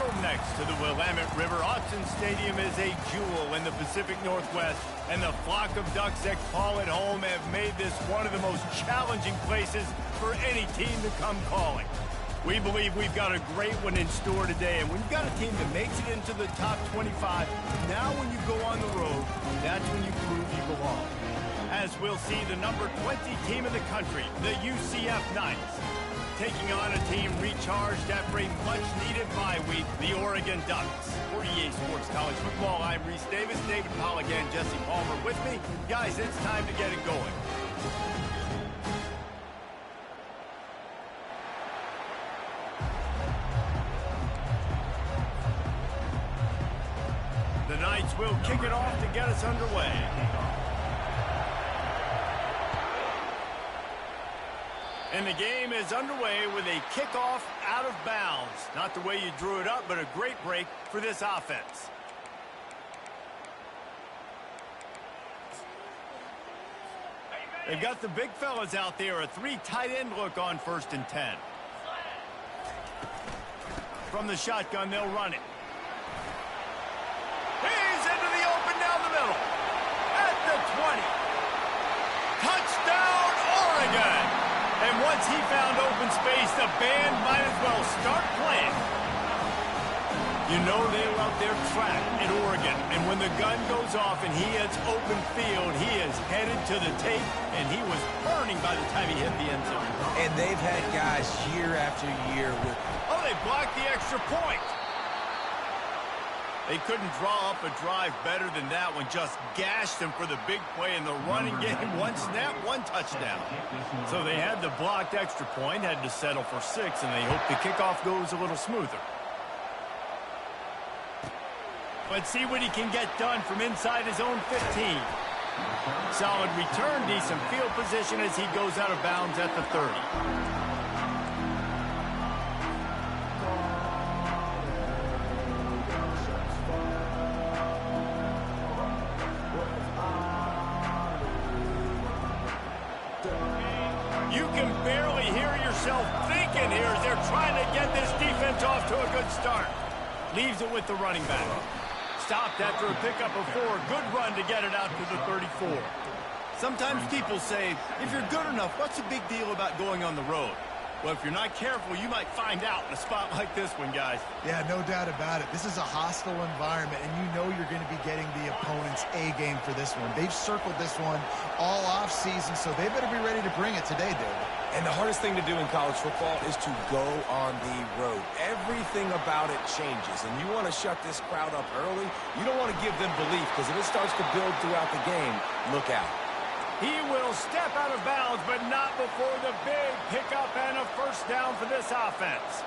Settled next to the Willamette River, Autzen Stadium is a jewel in the Pacific Northwest, and the flock of ducks that call it home have made this one of the most challenging places for any team to come calling. We believe we've got a great one in store today, and when you've got a team that makes it into the top 25, now when you go on the road, that's when you prove you belong. As we'll see the number 20 team in the country, the UCF Knights, taking on a team recharged after a much-needed bye week, the Oregon Ducks. For EA Sports College Football, I'm Reese Davis, David Polligan, Jesse Palmer with me. Guys, it's time to get it going. The Knights will kick it off to get us underway. And the game is underway with a kickoff out of bounds. Not the way you drew it up, but a great break for this offense. They've got the big fellas out there, a 3 tight end look on 1st and 10. From the shotgun, they'll run it. He's into the open down the middle. At the 20. Touchdown, Oregon! And once he found open space, the band might as well start playing. You know they love their track at Oregon. And when the gun goes off and he hits open field, he is headed to the tape, and he was burning by the time he hit the end zone. And they've had guys year after year with... Oh, they blocked the extra point. They couldn't draw up a drive better than that one. Just gashed them for the big play in the running game. 1 snap, 1 touchdown. So they had the blocked extra point, had to settle for 6, and they hope the kickoff goes a little smoother. Let's see what he can get done from inside his own 15. Solid return, decent field position as he goes out of bounds at the 30. You can barely hear yourself thinking here as they're trying to get this defense off to a good start. Leaves it with the running back. Stopped after a pickup of 4. Good run to get it out to the 34. Sometimes people say, if you're good enough, what's the big deal about going on the road? Well, if you're not careful, you might find out in a spot like this one, guys. Yeah, no doubt about it. This is a hostile environment, and you know you're going to be getting the opponent's A game for this one. They've circled this one all offseason, so they better be ready to bring it today, David. And the hardest thing to do in college football is to go on the road. Everything about it changes, and you want to shut this crowd up early. You don't want to give them belief, because if it starts to build throughout the game, look out. He will step out of bounds, but not before the big pickup and a 1st down for this offense.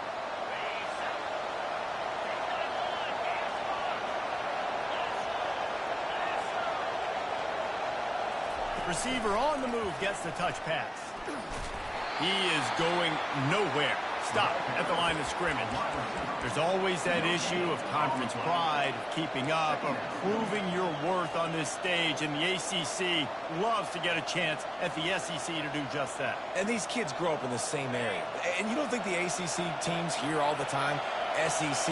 Receiver on the move gets the touch pass. He is going nowhere. Stop at the line of scrimmage. There's always that issue of conference pride, keeping up, of proving your worth on this stage, and the ACC loves to get a chance at the SEC to do just that. And these kids grow up in the same area. And you don't think the ACC teams hear all the time, SEC,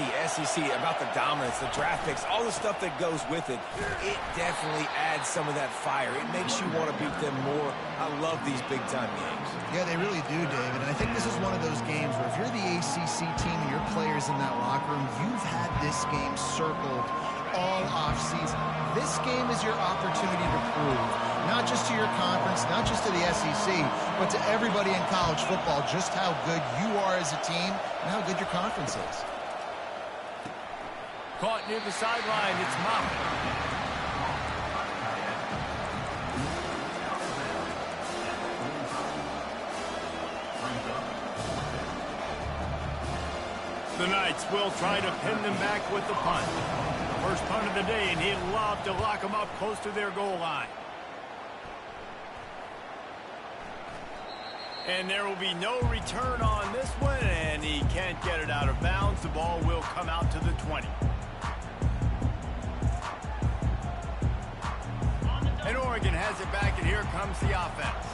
about the dominance, the draft picks, all the stuff that goes with it. It definitely adds some of that fire. It makes you want to beat them more. I love these big-time games. Yeah, they really do, David. And I think this is one of those games where if you're the ACC team and your players in that locker room, you've had this game circled all offseason. This game is your opportunity to prove, not just to your conference, not just to the SEC, but to everybody in college football, just how good you are as a team and how good your conference is. Caught near the sideline, it's Moffitt. The Knights will try to pin them back with the punt. First punt of the day, and he'd love to lock them up close to their goal line. And there will be no return on this one, and he can't get it out of bounds. The ball will come out to the 20. And Oregon has it back, and here comes the offense.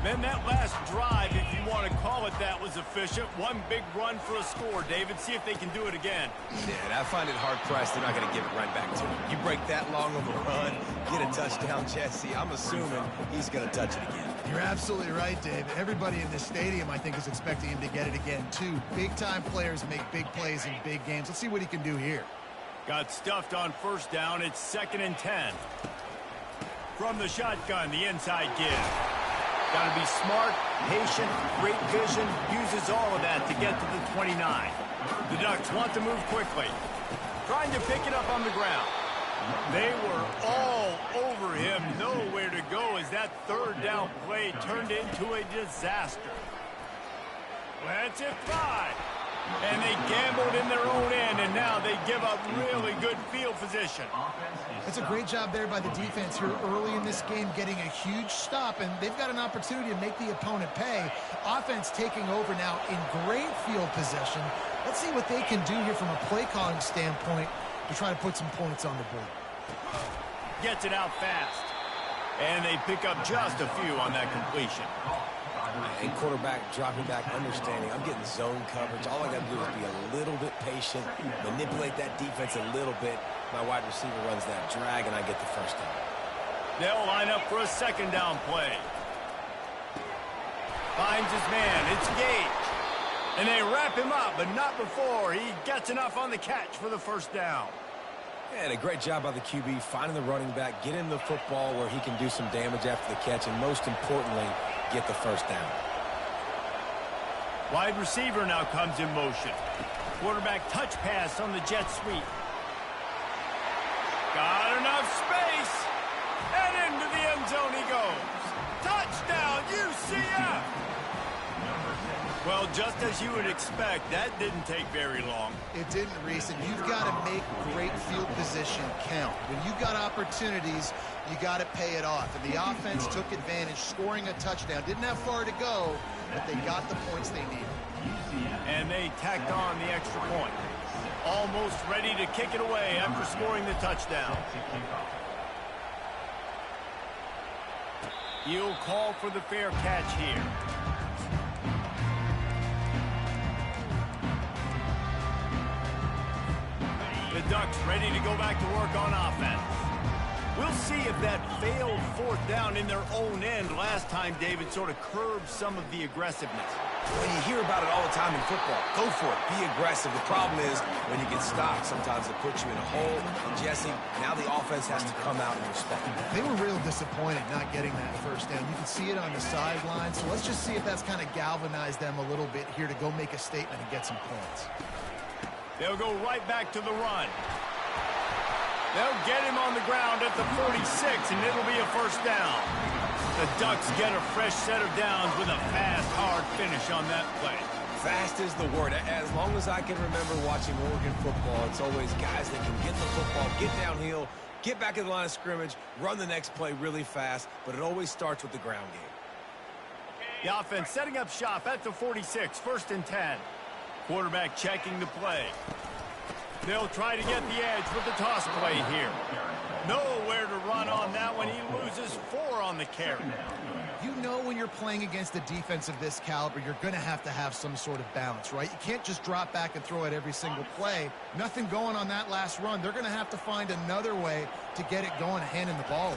Then that last drive, if you want to call it that, was efficient. One big run for a score, David. See if they can do it again. Yeah, and I find it hard-pressed they're not going to give it right back to him. You break that long of a run, get a touchdown, Jesse, I'm assuming he's going to touch it again. You're absolutely right, David. Everybody in this stadium, I think, is expecting him to get it again, too. Big-time players make big plays in big games. Let's see what he can do here. Got stuffed on first down. It's 2nd and 10. From the shotgun, the inside give. Got to be smart, patient, great vision, uses all of that to get to the 29. The Ducks want to move quickly, trying to pick it up on the ground. They were all over him, nowhere to go as that 3rd down play turned into a disaster. Let's it fly. And they gambled in their own end, and now they give up really good field position. It's a great job there by the defense here early in this game, getting a huge stop, and they've got an opportunity to make the opponent pay. Offense taking over now in great field possession. Let's see what they can do here from a play calling standpoint to try to put some points on the board. Gets it out fast. And they pick up just a few on that completion. And quarterback dropping back, understanding I'm getting zone coverage. All I got to do is be a little bit patient, manipulate that defense a little bit. My wide receiver runs that drag, and I get the first down. They'll line up for a 2nd down play. Finds his man. It's Gage. And they wrap him up, but not before he gets enough on the catch for the 1st down. And a great job by the QB, finding the running back, get him the football where he can do some damage after the catch, and most importantly, get the 1st down. Wide receiver now comes in motion. Quarterback touch pass on the jet sweep. Got enough space. And into the end zone he goes. Touchdown, UCF! Well, just as you would expect, that didn't take very long. It didn't, Reese, and you've got to make great field position count. When you've got opportunities, you got to pay it off. And the offense took advantage, scoring a touchdown. Didn't have far to go, but they got the points they needed. And they tacked on the extra point. Almost ready to kick it away after scoring the touchdown. He'll call for the fair catch here. The Ducks ready to go back to work on offense. We'll see if that failed 4th down in their own end last time, David, sort of curbed some of the aggressiveness. Well, you hear about it all the time in football. Go for it. Be aggressive. The problem is when you get stopped, sometimes it puts you in a hole. And, Jesse, now the offense has to come out and respect it. They were real disappointed not getting that 1st down. You can see it on the sideline. So let's just see if that's kind of galvanized them a little bit here to go make a statement and get some points. They'll go right back to the run. They'll get him on the ground at the 46, and it'll be a 1st down. The Ducks get a fresh set of downs with a fast, hard finish on that play. Fast is the word. As long as I can remember watching Oregon football, it's always guys that can get the football, get downhill, get back in the line of scrimmage, run the next play really fast, but it always starts with the ground game. The offense setting up shop at the 46, 1st and 10. Quarterback checking the play. They'll try to get the edge with the toss play here. Nowhere to run on that one. He loses 4 on the carry. You know when you're playing against a defense of this caliber, you're going to have some sort of balance, right? You can't just drop back and throw it every single play. Nothing going on that last run. They're going to have to find another way to get it going, handing the ball.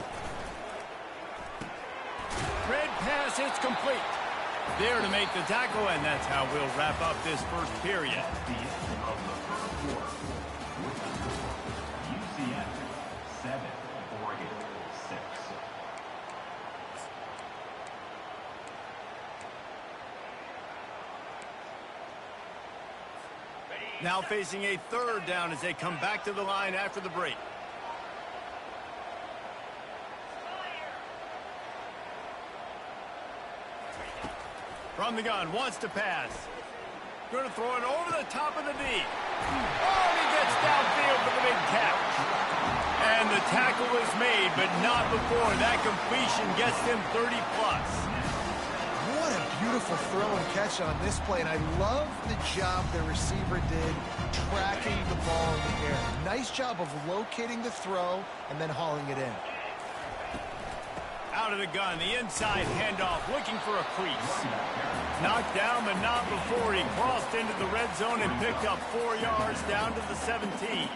Red pass, it's complete. There to make the tackle, and that's how we'll wrap up this 1st period. UCF 7, Oregon 6. Now facing a 3rd down as they come back to the line after the break. From the gun, wants to pass. Going to throw it over the top of the knee. Oh, and he gets downfield for the big catch. And the tackle is made, but not before that completion gets them 30+. What a beautiful throw and catch on this play, and I love the job the receiver did tracking the ball in the air. Nice job of locating the throw and then hauling it in. Out of the gun, the inside handoff, looking for a crease. Knocked down, but not before he crossed into the red zone and picked up 4 yards down to the 17.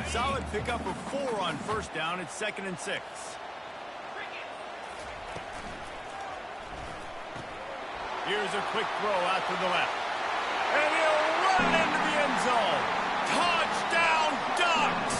Solid pickup of 4 on first down. It's 2nd and 6. Here's a quick throw out to the left. And he'll run into the end zone. Touchdown, Ducks!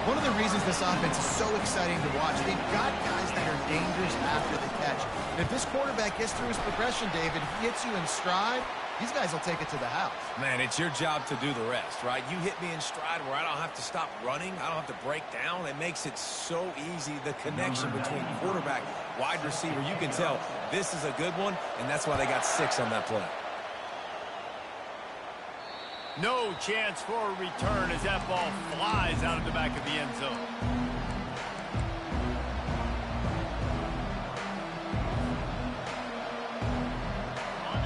One of the reasons this offense is so exciting to watch, they've got guys that are dangerous after the catch. And if this quarterback gets through his progression, David, he hits you in stride, these guys will take it to the house. Man, it's your job to do the rest, right? You hit me in stride where I don't have to stop running. I don't have to break down. It makes it so easy, the connection between quarterback, wide receiver. You can tell this is a good one, and that's why they got 6 on that play. No chance for a return as that ball flies out of the back of the end zone.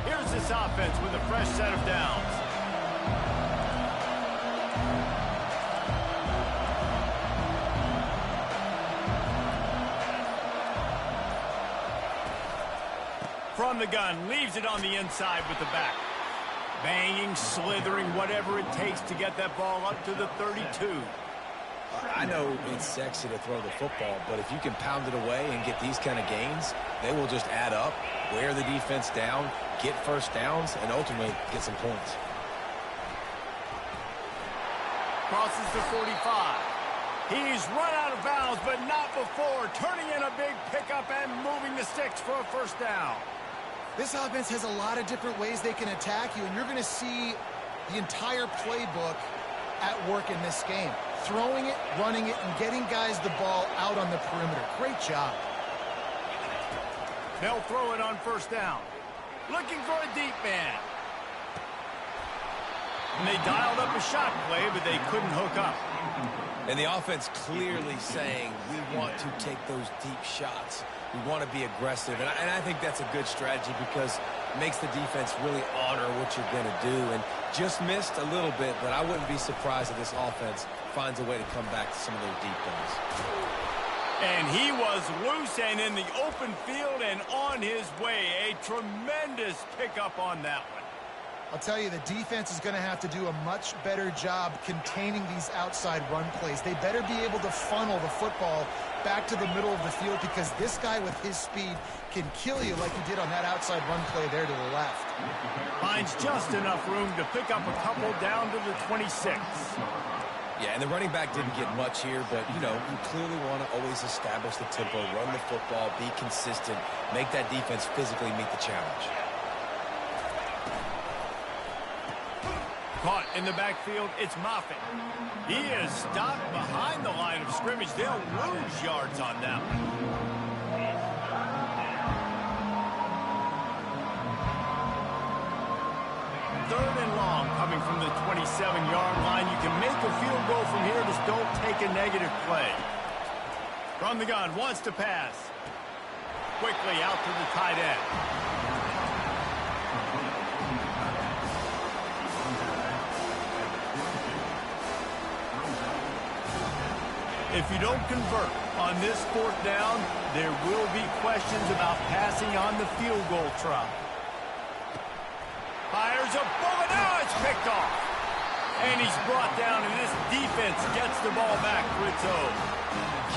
Here's this offense with a fresh set of downs. From the gun, leaves it on the inside with the back. Banging, slithering, whatever it takes to get that ball up to the 32. I know it's sexy to throw the football, but if you can pound it away and get these kind of gains, they will just add up, wear the defense down, get first downs, and ultimately get some points. Crosses the 45. He's run out of bounds, but not before turning in a big pickup and moving the sticks for a first down. This offense has a lot of different ways they can attack you, and you're going to see the entire playbook at work in this game. Throwing it, running it, and getting guys the ball out on the perimeter. Great job. They'll throw it on first down. Looking for a deep man. And they dialed up a shot play, but they couldn't hook up. And the offense clearly saying, we want to take those deep shots. We want to be aggressive. And I think that's a good strategy because it makes the defense really honor what you're going to do. And just missed a little bit, but I wouldn't be surprised if this offense finds a way to come back to some of those deep balls. And he was loose and in the open field and on his way. A tremendous pickup on that one. I'll tell you, the defense is going to have to do a much better job containing these outside run plays. They better be able to funnel the football back to the middle of the field because this guy with his speed can kill you like he did on that outside run play there to the left. Finds just enough room to pick up a couple down to the 26. Yeah, and the running back didn't get much here, but, you know, you clearly want to always establish the tempo, run the football, be consistent, make that defense physically meet the challenge. Caught in the backfield, it's Moffitt. He is stopped behind the line of scrimmage. They'll lose yards on that one. Third and long coming from the 27-yard line. You can make a field goal from here. Just don't take a negative play. From the gun, wants to pass. Quickly out to the tight end. If you don't convert on this fourth down, there will be questions about passing on the field goal try. Fires a bullet. Now it's picked off. And he's brought down, and this defense gets the ball back for its own.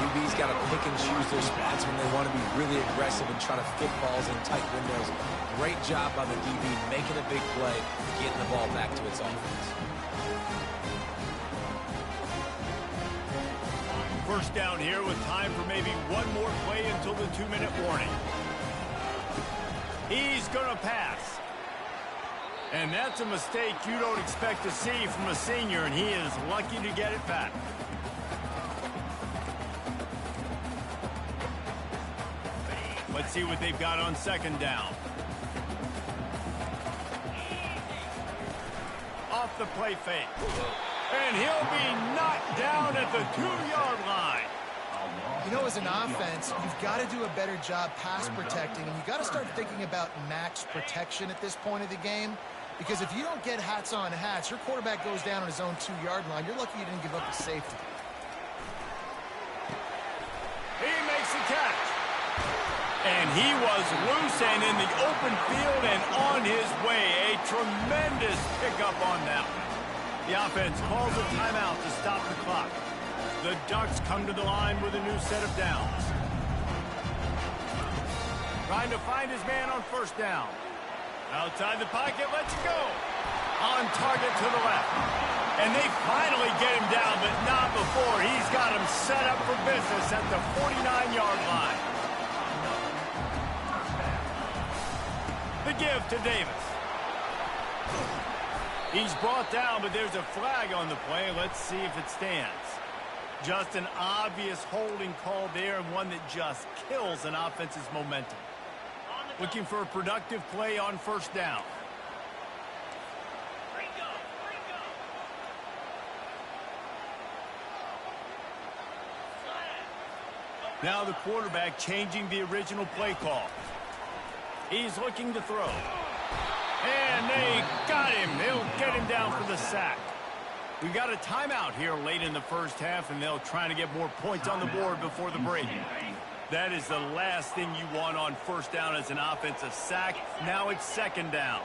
QB's got to pick and choose their spots when they want to be really aggressive and try to fit balls in tight windows. Great job by the DB making a big play, getting the ball back to its offense. First down here with time for maybe one more play until the 2-minute warning. He's going to pass. And that's a mistake you don't expect to see from a senior, and he is lucky to get it back. Let's see what they've got on second down. Off the play fake. And he'll be knocked down at the 2-yard line. You know, as an offense, you've got to do a better job pass protecting, and you've got to start thinking about max protection at this point of the game. Because if you don't get hats on hats, your quarterback goes down on his own 2-yard line. You're lucky you didn't give up a safety. He makes the catch. And he was loose and in the open field and on his way. A tremendous pickup on that one. The offense calls a timeout to stop the clock. The Ducks come to the line with a new set of downs. Trying to find his man on first down. Outside the pocket, lets it go. On target to the left. And they finally get him down, but not before. He's got him set up for business at the 49-yard line. The give to Davis. He's brought down, but there's a flag on the play. Let's see if it stands. Just an obvious holding call there, and one that just kills an offense's momentum. Looking for a productive play on first down. Now the quarterback changing the original play call. He's looking to throw. And they got him. They'll get him down for the sack. We got a timeout here late in the first half, and they'll try to get more points on the board before the break. That is the last thing you want on first down as an offensive sack. Now it's second down.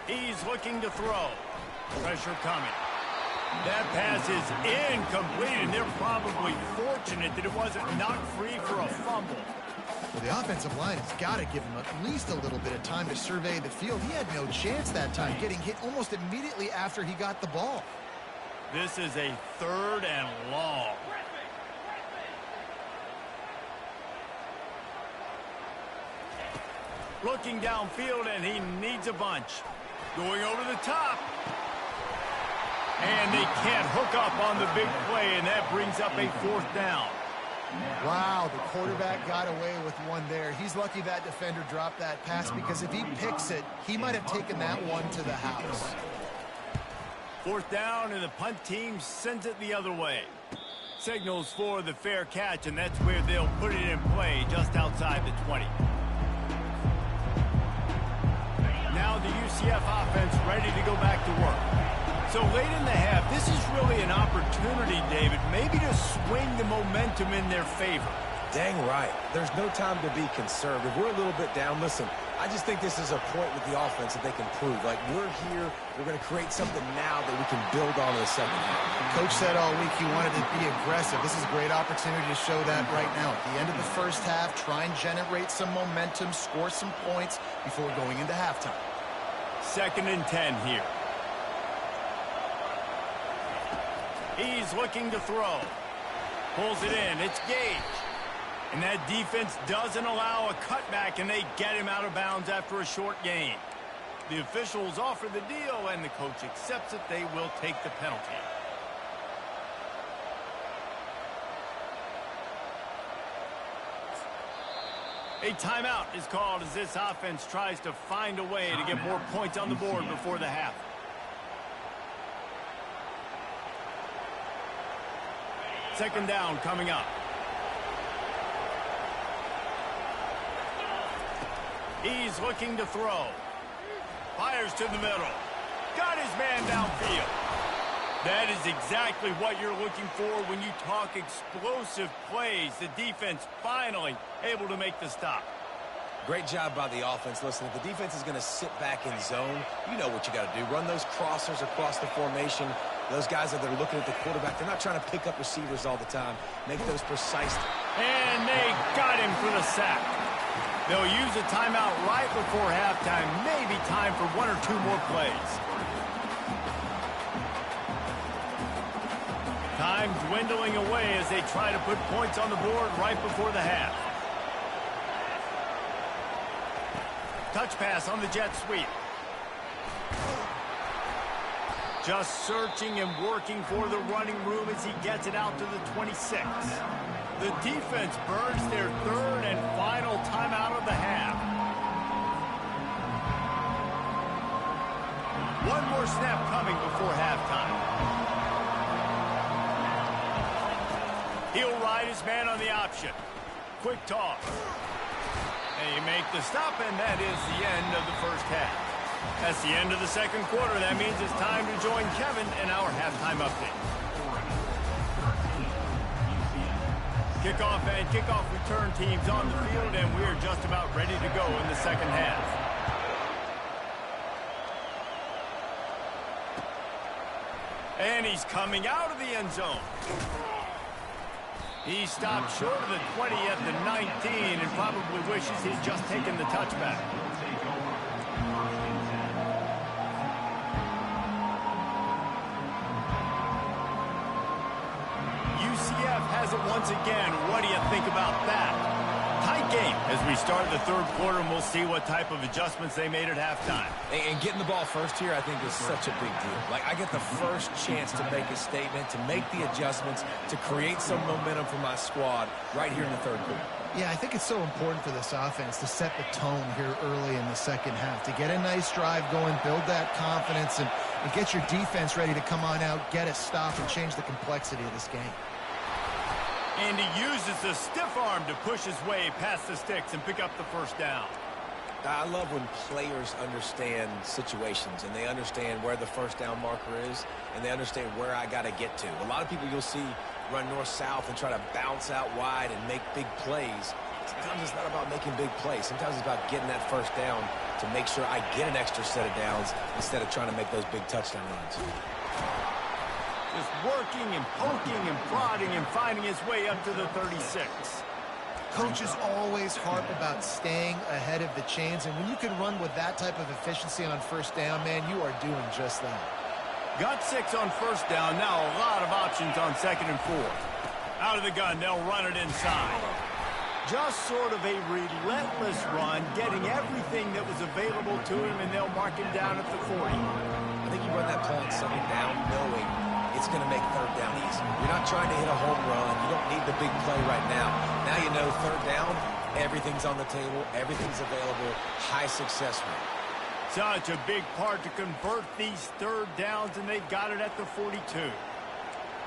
He's looking to throw. Pressure coming. That pass is incomplete, and they're probably fortunate that it wasn't knocked free for a fumble. Well, the offensive line has got to give him at least a little bit of time to survey the field. He had no chance that time, getting hit almost immediately after he got the ball. This is a third and long. Looking downfield, and he needs a bunch. Going over the top. And they can't hook up on the big play, and that brings up a fourth down. Wow, the quarterback got away with one there. He's lucky that defender dropped that pass, because if he picks it, he might have taken that one to the house. Fourth down, and the punt team sends it the other way. Signals for the fair catch, and that's where they'll put it in play, just outside the 20. Now the UCF offense ready to go back to work. So late in the half, this is really an opportunity, David, maybe to swing the momentum in their favor. Dang right. There's no time to be conservative. We're a little bit down. Listen, I just think this is a point with the offense that they can prove. Like, we're here, we're going to create something now that we can build on in the second half. Coach said all week he wanted to be aggressive. This is a great opportunity to show that right now. At the end of the first half, try and generate some momentum, score some points before going into halftime. 2nd and 10 here. He's looking to throw. Pulls it in. It's Gage. And that defense doesn't allow a cutback, and they get him out of bounds after a short gain. The officials offer the deal, and the coach accepts it. They will take the penalty. A timeout is called as this offense tries to find a way to get more points on the board before the half. Second down coming up. He's looking to throw. Fires to the middle. Got his man downfield. That is exactly what you're looking for when you talk explosive plays. The defense finally able to make the stop. Great job by the offense. Listen, if the defense is going to sit back in zone, you know what you got to do. Run those crossers across the formation. Those guys that are looking at the quarterback, they're not trying to pick up receivers all the time. Make those precise. And they got him for the sack. They'll use a timeout right before halftime. Maybe time for 1 or 2 more plays. Time dwindling away as they try to put points on the board right before the half. Touch pass on the jet sweep. Just searching and working for the running room as he gets it out to the 26. The defense burns their 3rd and final timeout of the half. One more snap coming before halftime. He'll ride his man on the option. Quick toss. They make the stop, and that is the end of the first half. That's the end of the second quarter. That means it's time to join Kevin in our halftime update. Kickoff and kickoff return teams on the field, and we're just about ready to go in the second half. And he's coming out of the end zone. He stopped short of the 20 at the 19 and probably wishes he'd just taken the touchback. UCF has it once again. What do you think about that? Tight game as we start the third quarter, and we'll see what type of adjustments they made at halftime. And getting the ball first here, I think, is such a big deal. Like, I get the first chance to make a statement, to make the adjustments, to create some momentum for my squad right here in the third quarter. Yeah, I think it's so important for this offense to set the tone here early in the second half, to get a nice drive going, build that confidence, and get your defense ready to come on out, get a stop, and change the complexity of this game. And he uses the stiff arm to push his way past the sticks and pick up the first down. I love when players understand situations and they understand where the first down marker is and they understand where I got to get to. A lot of people you'll see run north-south and try to bounce out wide and make big plays. Sometimes it's not about making big plays. Sometimes it's about getting that first down to make sure I get an extra set of downs instead of trying to make those big touchdown runs. Just working and poking and prodding and finding his way up to the 36. Coaches always harp about staying ahead of the chains, and when you can run with that type of efficiency on first down, man, you are doing just that. Got 6 on first down. Now a lot of options on second and 4. Out of the gun, they'll run it inside. Just sort of a relentless run, getting everything that was available to him, and they'll mark him down at the 40. I think you run that play on second down knowing it's going to make third down easy. You're not trying to hit a home run. You don't need the big play right now. Now you know third down, everything's on the table, everything's available, high success rate. Such a big part to convert these third downs, and they got it at the 42.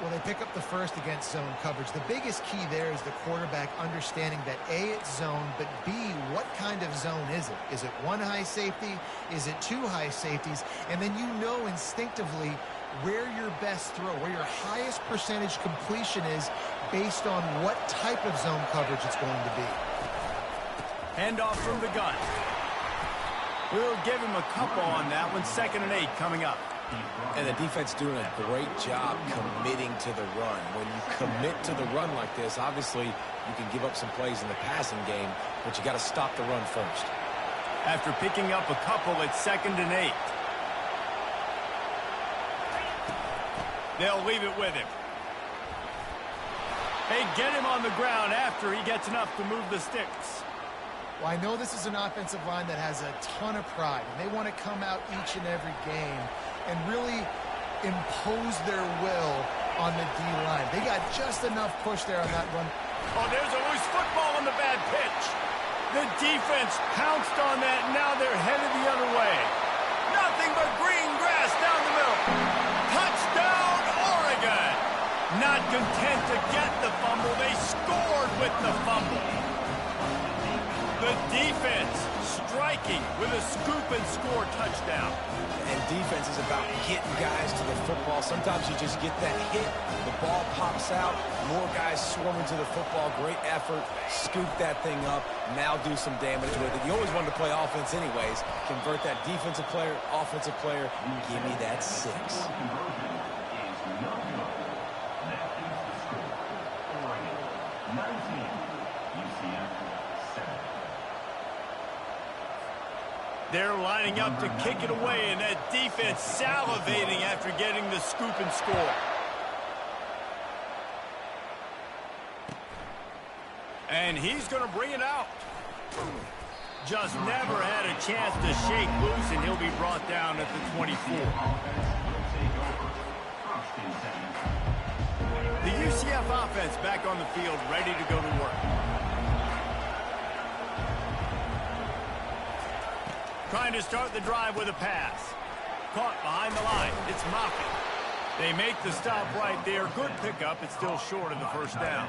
Well, they pick up the first against zone coverage. The biggest key there is the quarterback understanding that A, it's zone, but B, what kind of zone is it? Is it one high safety? Is it two high safeties? And then you know instinctively where your best throw, where your highest percentage completion is based on what type of zone coverage it's going to be. Handoff from the gun. We'll give him a couple on that one. 2nd and 8 coming up. And the defense doing a great job committing to the run. When you commit to the run like this, obviously you can give up some plays in the passing game, but you got to stop the run first. After picking up a couple, it's 2nd and 8. They'll leave it with him. They get him on the ground after he gets enough to move the sticks. Well, I know this is an offensive line that has a ton of pride, and they want to come out each and every game and really impose their will on the D-line. They got just enough push there on that run. Oh, there's a loose football on the bad pitch. The defense pounced on that, and now they're headed the other way. Nothing but green grass down the middle. Touchdown, Oregon. Not content to get the fumble, they scored with the fumble. The defense striking with a scoop and score touchdown. And defense is about getting guys to the football. Sometimes you just get that hit, the ball pops out, more guys swarming to the football. Great effort, scoop that thing up, now do some damage with it. You always wanted to play offense anyways. Convert that defensive player, offensive player, give me that 6. They're lining up to kick it away, and that defense salivating after getting the scoop and score. And he's going to bring it out. Just never had a chance to shake loose, and he'll be brought down at the 24. The UCF offense back on the field, ready to go to work. Trying to start the drive with a pass. Caught behind the line. It's Moffitt. They make the stop right there. Good pickup. It's still short of the first down.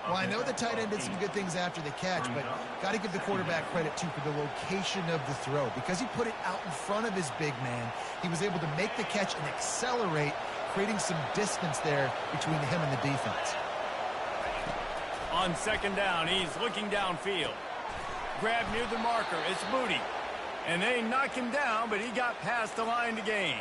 Well, I know the tight end did some good things after the catch, but got to give the quarterback credit, too, for the location of the throw. Because he put it out in front of his big man, he was able to make the catch and accelerate, creating some distance there between him and the defense. On second down, he's looking downfield. Grab near the marker. It's Moody. And they knock him down, but he got past the line to gain.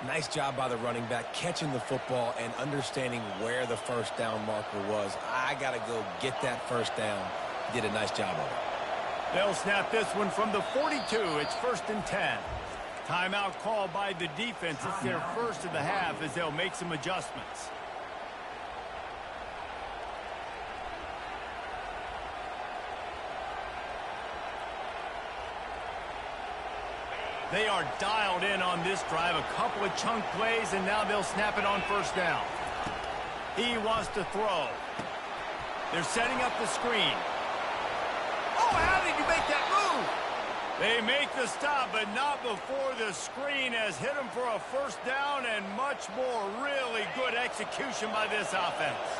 Nice job by the running back, catching the football and understanding where the first down marker was. I got to go get that first down. Did a nice job of it. They'll snap this one from the 42. It's 1st and 10. Timeout called by the defense. It's their first of the half as they'll make some adjustments. They are dialed in on this drive. A couple of chunk plays, and now they'll snap it on first down. He wants to throw. They're setting up the screen. Oh, how did you make that move? They make the stop, but not before the screen has hit them for a first down and much more. Really good execution by this offense.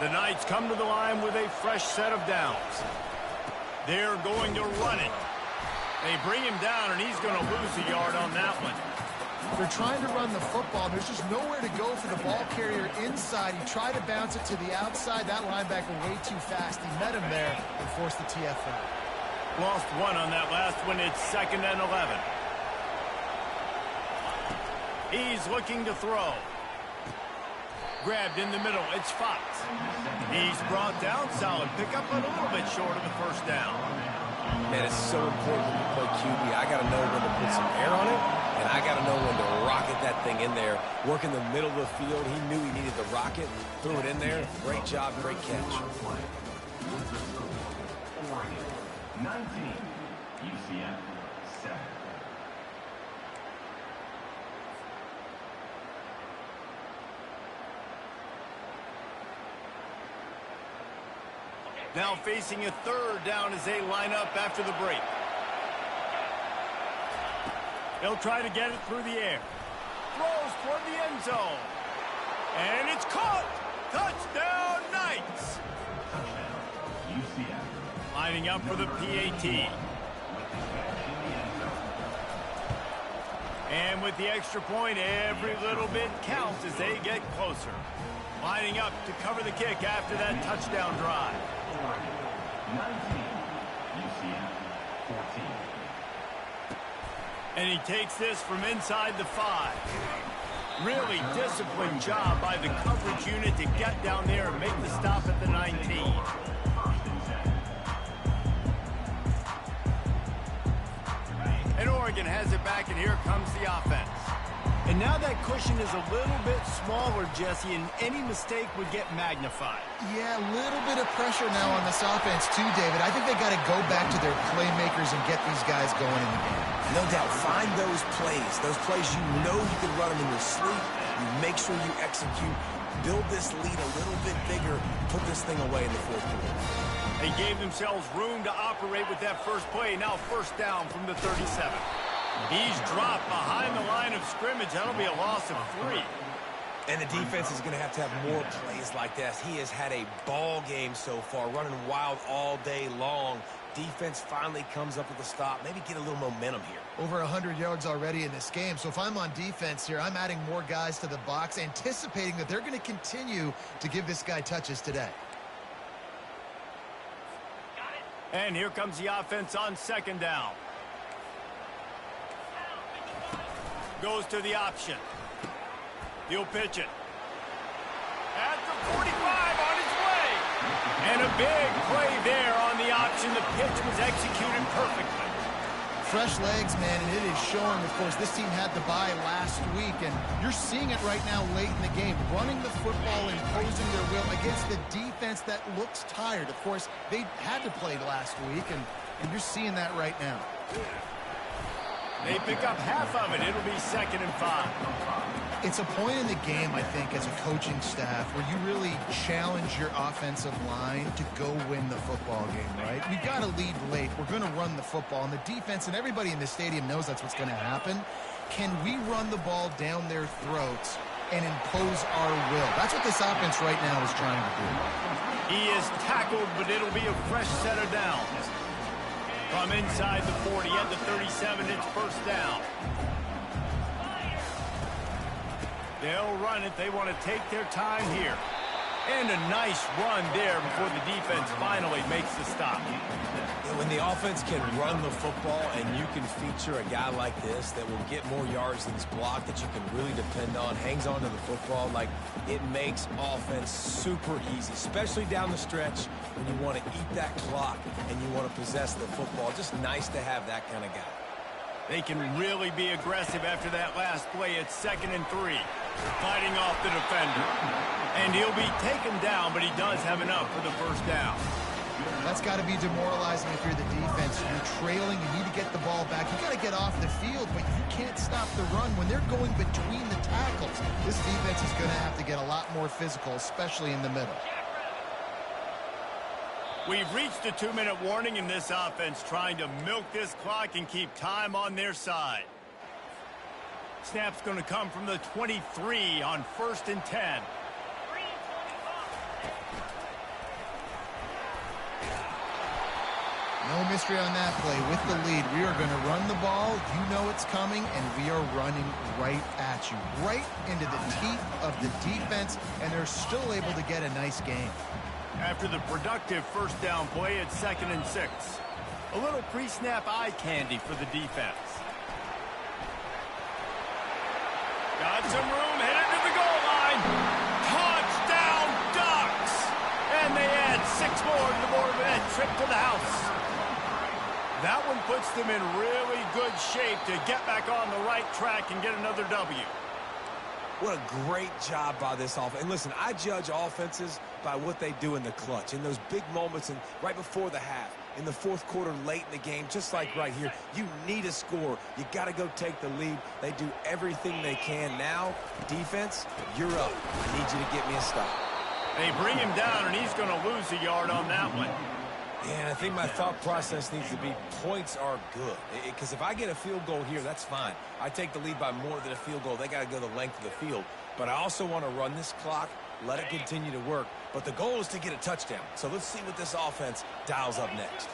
The Knights come to the line with a fresh set of downs. They're going to run it. They bring him down, and he's going to lose a yard on that one. They're trying to run the football. There's just nowhere to go for the ball carrier inside. He tried to bounce it to the outside. That linebacker way too fast. He met him there and forced the TFL. Lost one on that last one. It's 2nd and 11. He's looking to throw. Grabbed in the middle. It's Fox. He's brought down. Solid pickup, but a little bit short of the first down. Man, it's so important when you play QB. I got to know when to put some air on it, and I got to know when to rocket that thing in there. Work in the middle of the field. He knew he needed the rocket. Threw it in there. Great job, great catch. 19, UCF 7. Now facing a third down as they line up after the break. They'll try to get it through the air. Throws toward the end zone. And it's caught. Touchdown, Knights. Touchdown, UCF. Lining up for the PAT. And with the extra point, every little bit counts as they get closer. Lining up to cover the kick after that touchdown drive. 19, UCF 14. And he takes this from inside the 5. Really disciplined job by the coverage unit to get down there and make the stop at the 19. And Oregon has it back, and here comes the offense. And now that cushion is a little bit smaller, Jesse, and any mistake would get magnified. Yeah, a little bit of pressure now on this offense too, David. I think they got to go back to their playmakers and get these guys going in the game. No doubt. Find those plays you know you can run them in your sleep. You make sure you execute. Build this lead a little bit bigger. Put this thing away in the fourth quarter. They gave themselves room to operate with that first play. Now first down from the 37. He's dropped behind the line of scrimmage. That'll be a loss of 3. And the defense is going to have more plays like this. He has had a ball game so far, running wild all day long. Defense finally comes up with a stop. Maybe get a little momentum here. Over 100 yards already in this game. So if I'm on defense here, I'm adding more guys to the box, anticipating that they're going to continue to give this guy touches today. And here comes the offense on second down. Goes to the option. He'll pitch it. At the 45 on his way. And a big play there on the option. The pitch was executed perfectly. Fresh legs, man, and it is showing. Of course, this team had the bye last week, and you're seeing it right now late in the game. Running the football, imposing their will against the defense that looks tired. Of course, they had to play last week, and you're seeing that right now. They pick up half of it. It'll be 2nd and 5. It's a point in the game, I think, as a coaching staff, where you really challenge your offensive line to go win the football game, right? We've got to lead late. We're going to run the football, and the defense and everybody in the stadium knows that's what's going to happen. Can we run the ball down their throats and impose our will. That's what this offense right now is trying to do. He is tackled, but it'll be a fresh set of downs. From inside the 40 at the 37, it's first down. They'll run it. They want to take their time here. And a nice run there before the defense finally makes the stop. When the offense can run the football and you can feature a guy like this that will get more yards than his block that you can really depend on, hangs on to the football, like it makes offense super easy, especially down the stretch when you want to eat that clock and you want to possess the football. Just nice to have that kind of guy. They can really be aggressive after that last play. It's 2nd and 3. Fighting off the defender. And he'll be taken down, but he does have enough for the first down. That's got to be demoralizing if you're the defense. You're trailing. You need to get the ball back. You got to get off the field, but you can't stop the run when they're going between the tackles. This defense is going to have to get a lot more physical, especially in the middle. We've reached a 2-minute warning in this offense, trying to milk this clock and keep time on their side. Snap's going to come from the 23 on 1st and 10. No mystery on that play. With the lead, we are going to run the ball. You know it's coming, and we are running right at you, right into the teeth of the defense, and they're still able to get a nice game. After the productive first down play, it's 2nd and 6. A little pre-snap eye candy for the defense. Got some room, headed to the goal line. Touchdown, Ducks! And they add 6 more to the board with that trip to the house. That one puts them in really good shape to get back on the right track and get another W. What a great job by this offense. And listen, I judge offenses by what they do in the clutch, in those big moments and right before the half, in the fourth quarter, late in the game, just like right here. You need a score. You got to go take the lead. They do everything they can. Now, defense, you're up. I need you to get me a stop. They bring him down, and he's going to lose a yard on that one. Yeah, and I think my thought process needs to be points are good. Because if I get a field goal here, that's fine. I take the lead by more than a field goal. They got to go the length of the field. But I also want to run this clock, let it continue to work. But the goal is to get a touchdown. So let's see what this offense dials up next.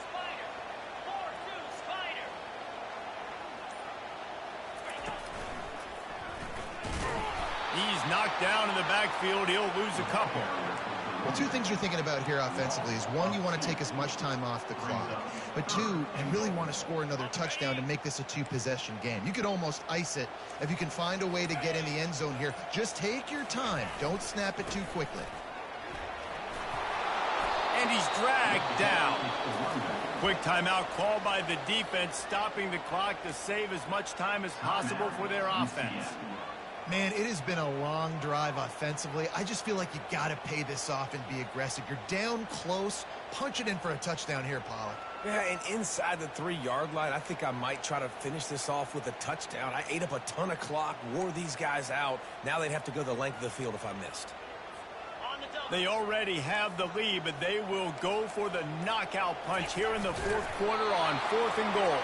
He's knocked down in the backfield. He'll lose a couple. Well, 2 things you're thinking about here offensively is, 1, you want to take as much time off the clock. But 2, you really want to score another touchdown to make this a 2-possession game. You could almost ice it if you can find a way to get in the end zone here. Just take your time. Don't snap it too quickly. And he's dragged down. Quick timeout called by the defense, stopping the clock to save as much time as possible for their offense. Man, it has been a long drive offensively. I just feel like you got to pay this off and be aggressive. You're down close. Punch it in for a touchdown here, Pollock. Yeah, and inside the 3-yard line, I think I might try to finish this off with a touchdown. I ate up a ton of clock, wore these guys out. Now they'd have to go the length of the field if I missed. They already have the lead, but they will go for the knockout punch here in the fourth quarter on 4th and goal.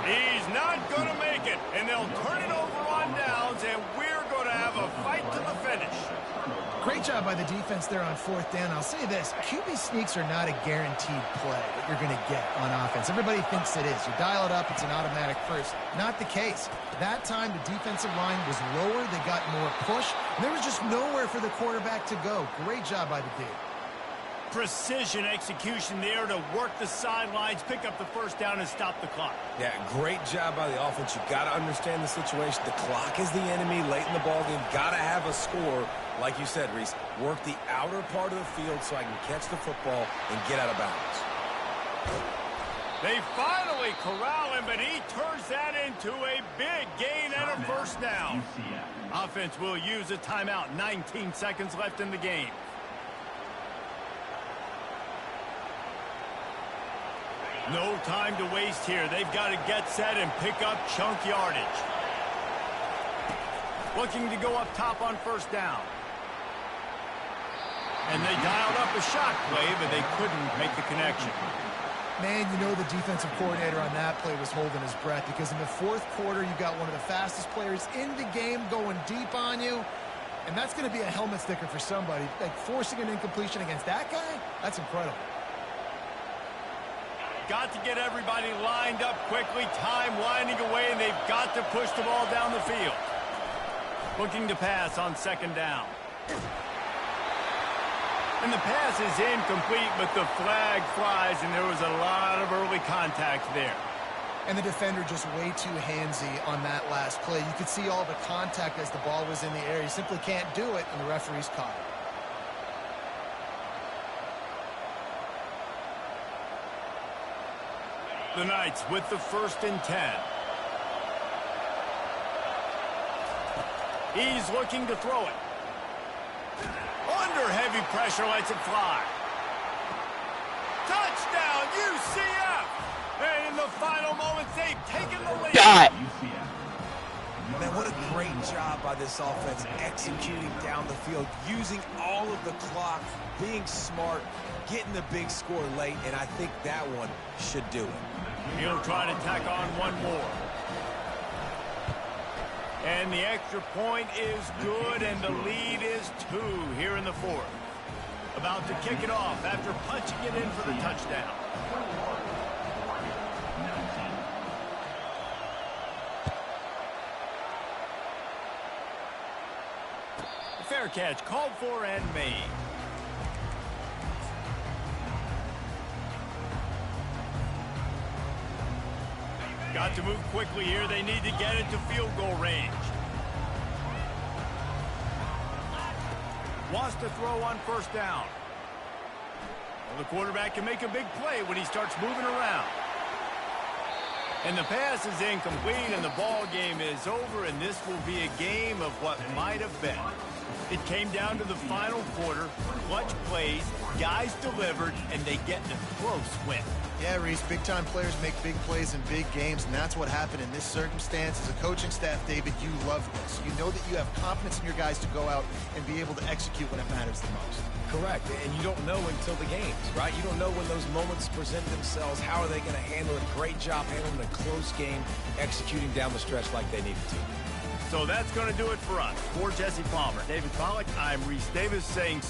He's not going to make it, and they'll turn it over on downs, and we're going to have a fight to the finish. Great job by the defense there on 4th down. I'll say this, QB sneaks are not a guaranteed play that you're going to get on offense. Everybody thinks it is. You dial it up, it's an automatic first. Not the case. That time, the defensive line was lower. They got more push, and there was just nowhere for the quarterback to go. Great job by the D. Precision execution there to work the sidelines, pick up the first down, and stop the clock. Yeah, great job by the offense. You got to understand the situation. The clock is the enemy late in the ballgame. Got to have a score. Like you said, Reese, work the outer part of the field so I can catch the football and get out of bounds. They finally corral him, but he turns that into a big gain and a first down. Offense will use a timeout. 19 seconds left in the game. No time to waste here. They've got to get set and pick up chunk yardage. Looking to go up top on first down. And they dialed up a shot play, but they couldn't make the connection. Man, you know the defensive coordinator on that play was holding his breath, because in the fourth quarter, you got one of the fastest players in the game going deep on you. And that's going to be a helmet sticker for somebody. Like, forcing an incompletion against that guy, that's incredible. Got to get everybody lined up quickly. Time winding away, and they've got to push the ball down the field. Looking to pass on second down. And the pass is incomplete, but the flag flies, and there was a lot of early contact there. And the defender just way too handsy on that last play. You could see all the contact as the ball was in the air. He simply can't do it, and the referee's caught it. The Knights with the 1st and 10. He's looking to throw it. Under heavy pressure, lets it fly. Touchdown, UCF! And in the final moments, they've taken the lead. Man, what a great job by this offense executing down the field, using all of the clock, being smart, getting the big score late, and I think that one should do it. He'll try to tack on one more. And the extra point is good, and the lead is 2 here in the 4th. About to kick it off after punching it in for the touchdown. Fair catch called for and made. Got to move quickly here. They need to get it to field goal range. Wants to throw on 1st down. Well, the quarterback can make a big play when he starts moving around. And the pass is incomplete, and the ball game is over, and this will be a game of what might have been. It came down to the final quarter, clutch plays, guys delivered, and they get the close win. Yeah, Reese, big-time players make big plays in big games, and that's what happened in this circumstance. As a coaching staff, David, you love this. You know that you have confidence in your guys to go out and be able to execute when it matters the most. Correct, and you don't know until the games, right? You don't know when those moments present themselves. How are they going to handle it? Great job handling a close game, executing down the stretch like they needed to. So that's going to do it for us. For Jesse Palmer, David Pollack, I'm Reese Davis saying